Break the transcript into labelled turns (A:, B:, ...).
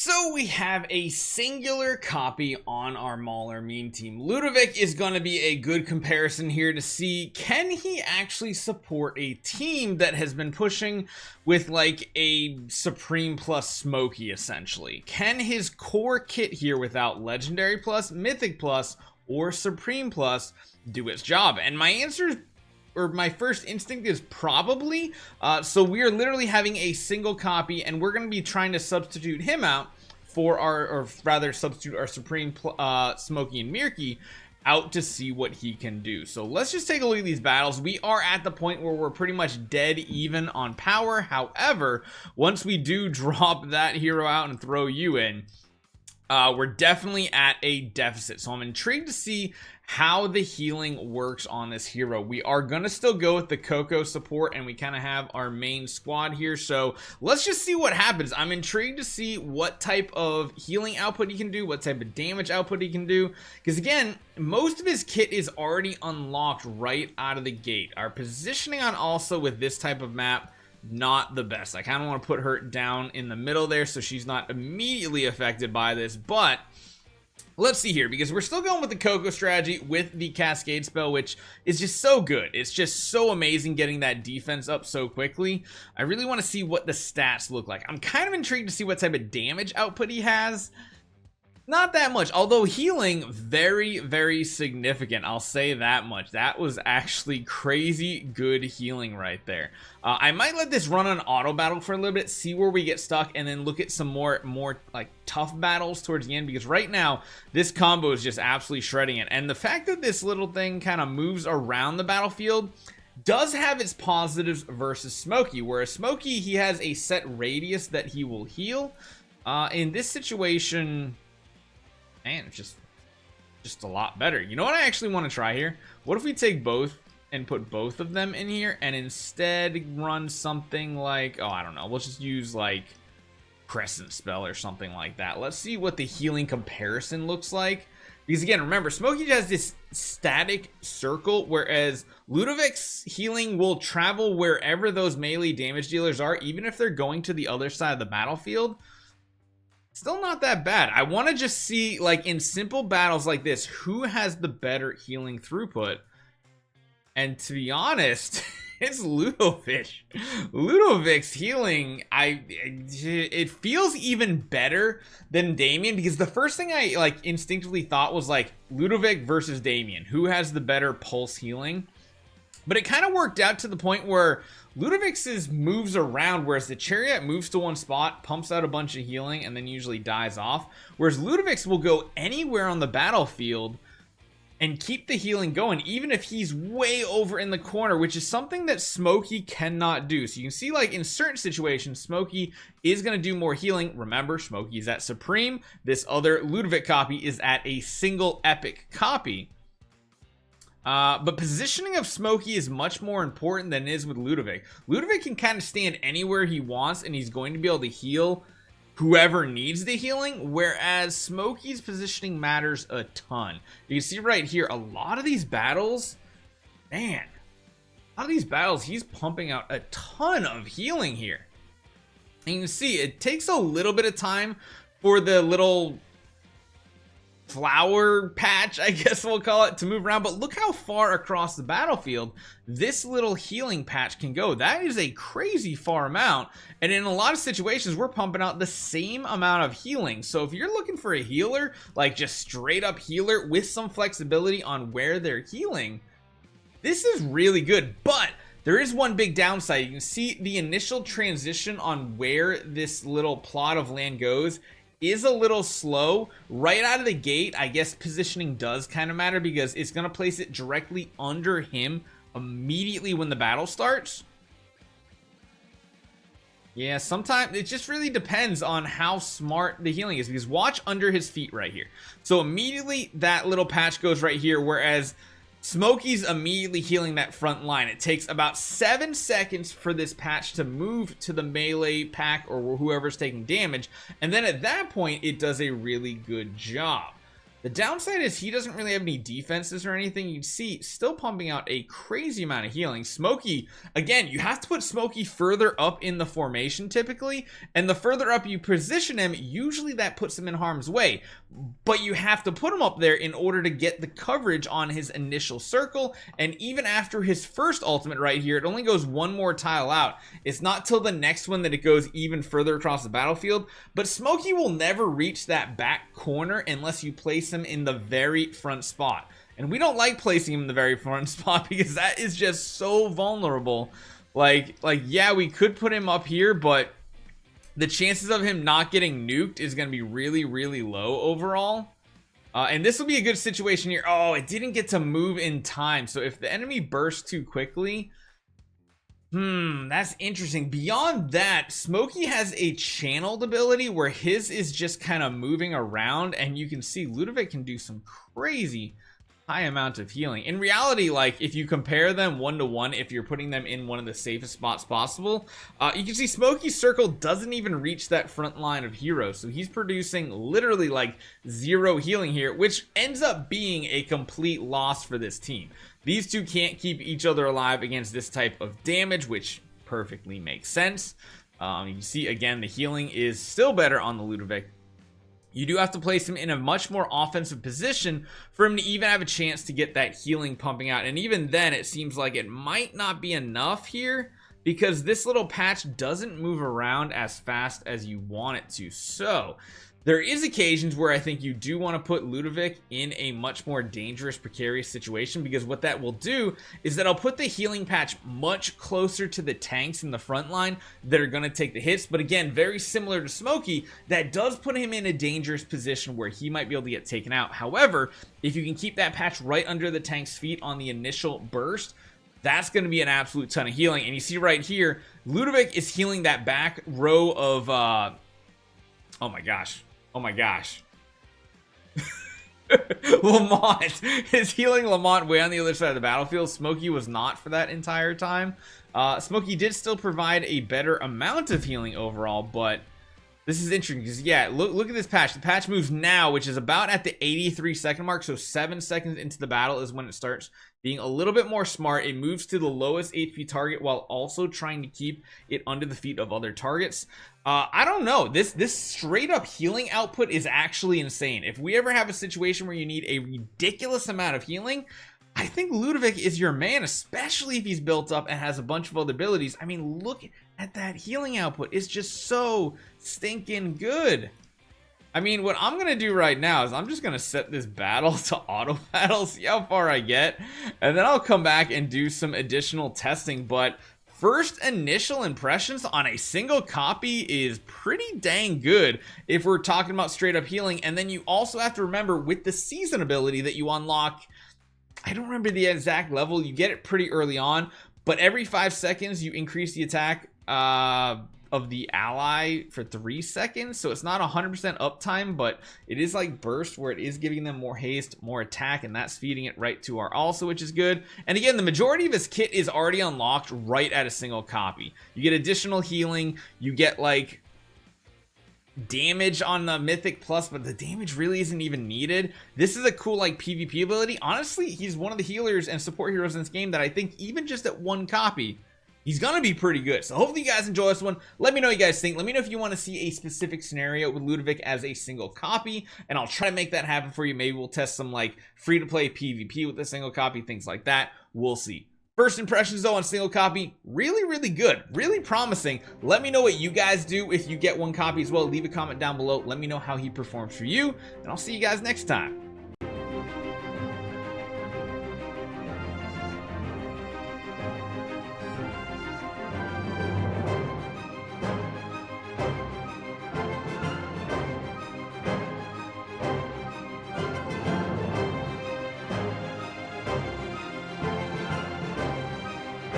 A: So we have a singular copy on our Mauler meme team. Ludovic is going to be a good comparison here to see, can he actually support a team that has been pushing with like a Supreme plus Smokey essentially? Can his core kit here without Legendary plus, Mythic plus, or Supreme plus do its job? And my answer is, or my first instinct is probably. So we are literally having a single copy, and we're going to be trying to substitute him out for or rather substitute our Supreme Smokey and Mirky out to see what he can do. So let's just take a look at these battles. We are at the point where we're pretty much dead even on power. However, once we do drop that hero out and throw you in, we're definitely at a deficit. So I'm intrigued to see how the healing works on this hero. We are going to still go with the Coco support, and we kind of have our main squad here. So let's just see what happens. I'm intrigued to see what type of healing output he can do, what type of damage output he can do. Because again, most of his kit is already unlocked right out of the gate. Our positioning on also with this type of map, not the best. I kind of want to put her down in the middle there so she's not immediately affected by this, but let's see here, because we're still going with the Coco strategy with the Cascade spell, which is just so good. It's just so amazing getting that defense up so quickly. I really want to see what the stats look like. I'm kind of intrigued to see what type of damage output he has. Not that much, although healing very, very significant. I'll say that much. That was actually crazy good healing right there. I might let this run on auto battle for a little bit, see where we get stuck, and then look at some more like tough battles towards the end, because right now this combo is just absolutely shredding it. And the fact that this little thing kind of moves around the battlefield does have its positives versus Smokey, whereas Smokey, he has a set radius that he will heal. In this situation, man, it's just a lot better. You know what I actually want to try here? What if we take both and put both of them in here and instead run something like, oh, I don't know, let's just use like Crescent Spell or something like that. Let's see what the healing comparison looks like. Because again, remember, Smokey has this static circle, whereas Ludovic's healing will travel wherever those melee damage dealers are, even if they're going to the other side of the battlefield. Still not that bad. I want to just see, like, in simple battles like this, who has the better healing throughput. And to be honest, it's Ludovic. Ludovic's healing, it feels even better than Damien, because the first thing I like instinctively thought was like Ludovic versus Damien, who has the better pulse healing. But it kind of worked out to the point where Ludovic's moves around, whereas the Chariot moves to one spot, pumps out a bunch of healing, and then usually dies off. Whereas Ludovic's will go anywhere on the battlefield and keep the healing going, even if he's way over in the corner, which is something that Smokey cannot do. So you can see, like, in certain situations, Smokey is going to do more healing. Remember, Smokey is at Supreme. This other Ludovic copy is at a single epic copy. But positioning of Smokey is much more important than it is with Ludovic. Ludovic can kind of stand anywhere he wants, and he's going to be able to heal whoever needs the healing, whereas Smokey's positioning matters a ton. You can see right here, a lot of these battles, man, a lot of these battles, he's pumping out a ton of healing here. And you can see it takes a little bit of time for the little flower patch, I guess we'll call it, to move around, but look how far across the battlefield this little healing patch can go. That is a crazy far amount, and in a lot of situations we're pumping out the same amount of healing. So if you're looking for a healer, like just straight up healer with some flexibility on where they're healing, this is really good. But there is one big downside. You can see the initial transition on where this little plot of land goes is a little slow right out of the gate. I guess positioning does kind of matter, because it's going to place it directly under him immediately when the battle starts. Yeah, sometimes it just really depends on how smart the healing is, because watch under his feet right here. So immediately that little patch goes right here, whereas Smokey's immediately healing that front line. It takes about 7 seconds for this patch to move to the melee pack or whoever's taking damage, and then at that point it does a really good job. The downside is he doesn't really have any defenses or anything. You'd see still pumping out a crazy amount of healing. Smokey, again, you have to put Smokey further up in the formation typically, and the further up you position him, usually that puts him in harm's way. But you have to put him up there in order to get the coverage on his initial circle, and even after his first ultimate right here, it only goes one more tile out. It's not till the next one that it goes even further across the battlefield, but Smokey will never reach that back corner unless you place him in the very front spot, and we don't like placing him in the very front spot because that is just so vulnerable. Like yeah, we could put him up here, but the chances of him not getting nuked is going to be really low overall. And this will be a good situation here. Oh, it didn't get to move in time, so if the enemy bursts too quickly, that's interesting. Beyond that, Smokey has a channeled ability where his is just kind of moving around, and you can see Ludovic can do some crazy high amount of healing. In reality, like if you compare them 1-to-1, if you're putting them in one of the safest spots possible, you can see Smokey's circle doesn't even reach that front line of heroes, so he's producing literally like 0 healing here, which ends up being a complete loss for this team. These two can't keep each other alive against this type of damage, which perfectly makes sense. You can see again the healing is still better on the Ludovic. You do have to place him in a much more offensive position for him to even have a chance to get that healing pumping out, and even then it seems like it might not be enough here because this little patch doesn't move around as fast as you want it to. So there is occasions where I think you do want to put Ludovic in a much more dangerous, precarious situation, because what that will do is that I'll put the healing patch much closer to the tanks in the front line that are going to take the hits. But again, very similar to Smokey, that does put him in a dangerous position where he might be able to get taken out. However, if you can keep that patch right under the tank's feet on the initial burst, that's going to be an absolute ton of healing. And you see right here, Ludovic is healing that back row of, oh my gosh. Lamont is healing Lamont way on the other side of the battlefield. Smokey was not for that entire time. Smokey did still provide a better amount of healing overall, but this is interesting because, yeah, look at this patch. The patch moves now, which is about at the 83-second mark, so 7 seconds into the battle is when it starts being a little bit more smart. It moves to the lowest HP target while also trying to keep it under the feet of other targets. I don't know. This straight up healing output is actually insane. If we ever have a situation where you need a ridiculous amount of healing, I think Ludovic is your man, especially if he's built up and has a bunch of other abilities. I mean, look at that healing output. It's just so stinking good. I mean, what I'm going to do right now is I'm just going to set this battle to auto battle, see how far I get, and then I'll come back and do some additional testing. But first initial impressions on a single copy is pretty dang good if we're talking about straight up healing. And then you also have to remember with the season ability that you unlock, I don't remember the exact level, you get it pretty early on, but every 5 seconds you increase the attack of the ally for 3 seconds. So it's not 100% uptime, but it is like burst where it is giving them more haste, more attack, and that's feeding it right to our also, which is good. And again, the majority of his kit is already unlocked right at a single copy. You get additional healing, you get like damage on the Mythic Plus, but the damage really isn't even needed. This is a cool like PvP ability. Honestly, he's one of the healers and support heroes in this game that I think even just at 1 copy, he's gonna be pretty good. So hopefully you guys enjoy this one. Let me know what you guys think. Let me know if you want to see a specific scenario with Ludovic as a single copy, and I'll try to make that happen for you. Maybe we'll test some like free-to-play PvP with a single copy, things like that. We'll see. First impressions though on single copy, really good, really promising. Let me know what you guys do if you get 1 copy as well. Leave a comment down below. Let me know how he performs for you, and I'll see you guys next time.